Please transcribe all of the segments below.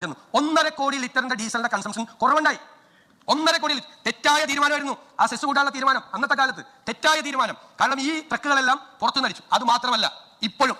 1.5 കോടി ലിറ്ററിന്റെ ഡീസലിന്റെ കൺസംഷൻ കുറവുണ്ടായി. 1.5 കോടി തെറ്റായ തീരുമാനമായിരുന്നു ആ സെസ് കൂട്ടാനുള്ള തീരുമാനം. അന്നത്തെ കാലത്ത് തെറ്റായ തീരുമാനം. കാരണം ഈ ട്രക്കുകളെല്ലാം പുറത്തു നടിച്ചു. അത് മാത്രമല്ല, ഇപ്പോഴും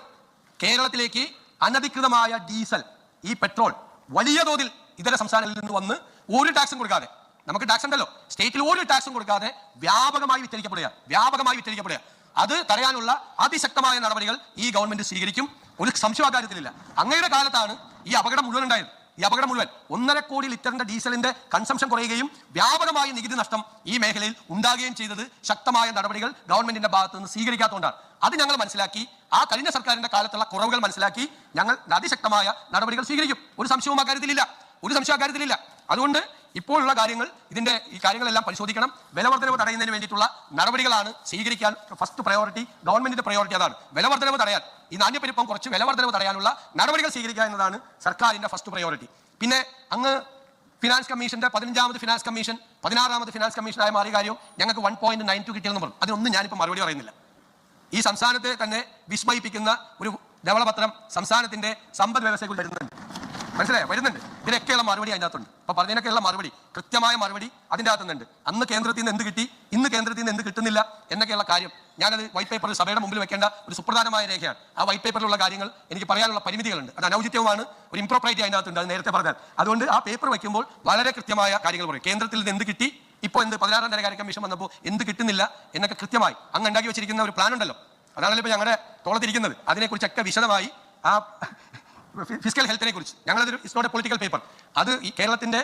കേരളത്തിലേക്ക് അനധികൃതമായ ഡീസൽ, ഈ പെട്രോൾ വലിയ തോതിൽ ഇതര സംസ്ഥാനങ്ങളിൽ നിന്ന് വന്ന് ഒരു ടാക്സും കൊടുക്കാതെ, നമുക്ക് ടാക്സ് ഉണ്ടല്ലോ, സ്റ്റേറ്റിൽ ഒരു ടാക്സും കൊടുക്കാതെ വ്യാപകമായി വിറ്റഴിക്കപ്പെടുക. അത് തടയാനുള്ള അതിശക്തമായ നടപടികൾ ഈ ഗവൺമെന്റ് സ്വീകരിക്കും. ഒരു സംശയ കാര്യത്തിലില്ല. അങ്ങയുടെ കാലത്താണ് ഈ അപകടം മുഴുവൻ ഉണ്ടായത്. ഈ അപകടം മുഴുവൻ 1.5 കോടി ലിറ്ററിന്റെ ഡീസലിന്റെ കൺസംഷൻ കുറയുകയും വ്യാപകമായ നികുതി നഷ്ടം ഈ മേഖലയിൽ ഉണ്ടാകുകയും ചെയ്തത് ശക്തമായ നടപടികൾ ഗവൺമെന്റിന്റെ ഭാഗത്ത് നിന്ന് സ്വീകരിക്കാത്തതുകൊണ്ടാണ്. അത് ഞങ്ങൾ മനസ്സിലാക്കി. ആ കഴിഞ്ഞ സർക്കാരിന്റെ കാലത്തുള്ള കുറവുകൾ മനസ്സിലാക്കി ഞങ്ങൾ അതിശക്തമായ നടപടികൾ സ്വീകരിക്കും. ഒരു സംശയവും അക്കാര്യത്തിലില്ല. അതുകൊണ്ട് ഇപ്പോഴുള്ള കാര്യങ്ങൾ, ഈ കാര്യങ്ങളെല്ലാം പരിശോധിക്കണം. വിലവർദ്ധനവ് തടയുന്നതിന് വേണ്ടിയിട്ടുള്ള നടപടികളാണ് സ്വീകരിക്കാൻ ഫസ്റ്റ് പ്രയോറിറ്റി. ഗവൺമെന്റിന്റെ പ്രയോറിറ്റി അതാണ്. വിലവർദ്ധനവ് തടയാൻ, ഈ നാണ്യപ്പെരുപ്പം കുറച്ച് വിലവർദ്ധനവ് തടയാനുള്ള നടപടികൾ സ്വീകരിക്കുക എന്നതാണ് സർക്കാരിന്റെ ഫസ്റ്റ് പ്രയോറിറ്റി. പിന്നെ അങ്ങ് ഫിനാൻസ് കമ്മീഷന്റെ 15ാമത് ഫിനാൻസ് കമ്മീഷൻ 16ാമത് ഫിനാൻസ് കമ്മീഷനായി മാറിയ കാര്യം ഞങ്ങൾക്ക് 1.92 കിട്ടിയെന്ന് പറഞ്ഞു. അതിനൊന്നും ഞാനിപ്പോൾ മറുപടി പറയുന്നില്ല. ഈ സംസ്ഥാനത്തെ തന്നെ വിസ്മയിപ്പിക്കുന്ന ഒരു ധവളപത്രം സംസ്ഥാനത്തിന്റെ സമ്പദ് വ്യവസ്ഥയിൽ വരുന്നുണ്ട്. മനസ്സിലായോ? വരുന്നുണ്ട്. ഇതിനൊക്കെയുള്ള മറുപടി അതിനകത്തുണ്ട്. അപ്പൊ പറഞ്ഞതിനൊക്കെയുള്ള മറുപടി, കൃത്യമായ മറുപടി അതിൻ്റെ അകത്തുണ്ട്. അന്ന് കേന്ദ്രത്തിൽ നിന്ന് എന്ത് കിട്ടി, ഇന്ന് കേന്ദ്രത്തിൽ നിന്ന് എന്ത് കിട്ടുന്നില്ല എന്നൊക്കെയുള്ള കാര്യം ഞാനത് വൈറ്റ് പേപ്പറിൽ സഭയുടെ മുമ്പിൽ വെക്കേണ്ട ഒരു സുപ്രധാനമായ രേഖയാണ്. ആ വൈറ്റ് പേപ്പറിലുള്ള കാര്യങ്ങൾ എനിക്ക് പറയാനുള്ള പരിമിതികളുണ്ട്. അത് അനൗചിത്യവുമാണ്, ഒരു ഇംപ്രോപ്രൈറ്റി അതിനകത്തുണ്ട്. അത് നേരത്തെ പറഞ്ഞാൽ അതുകൊണ്ട് ആ പേപ്പർ വയ്ക്കുമ്പോൾ വളരെ കൃത്യമായ കാര്യങ്ങൾ പറയും. കേന്ദ്രത്തിൽ നിന്ന് എന്ത് കിട്ടി, ഇപ്പോൾ 16ാം ധനകാര്യ കമ്മീഷൻ വന്നപ്പോൾ എന്ത് കിട്ടുന്നില്ല എന്നൊക്കെ കൃത്യമായി അങ്ങ് ഉണ്ടാക്കി വെച്ചിരിക്കുന്ന ഒരു പ്ലാൻ ഉണ്ടല്ലോ. അതാണല്ലോ ഇപ്പോൾ ഞങ്ങളുടെ തോളത്തിരിക്കുന്നത്. അതിനെക്കുറിച്ചൊക്കെ വിശദമായി ആ ഫിസിക്കൽ ഹെൽത്തിനെ കുറിച്ച് ഞങ്ങളതൊരു it's not a political paper. അത് ഈ കേരളത്തിന്റെ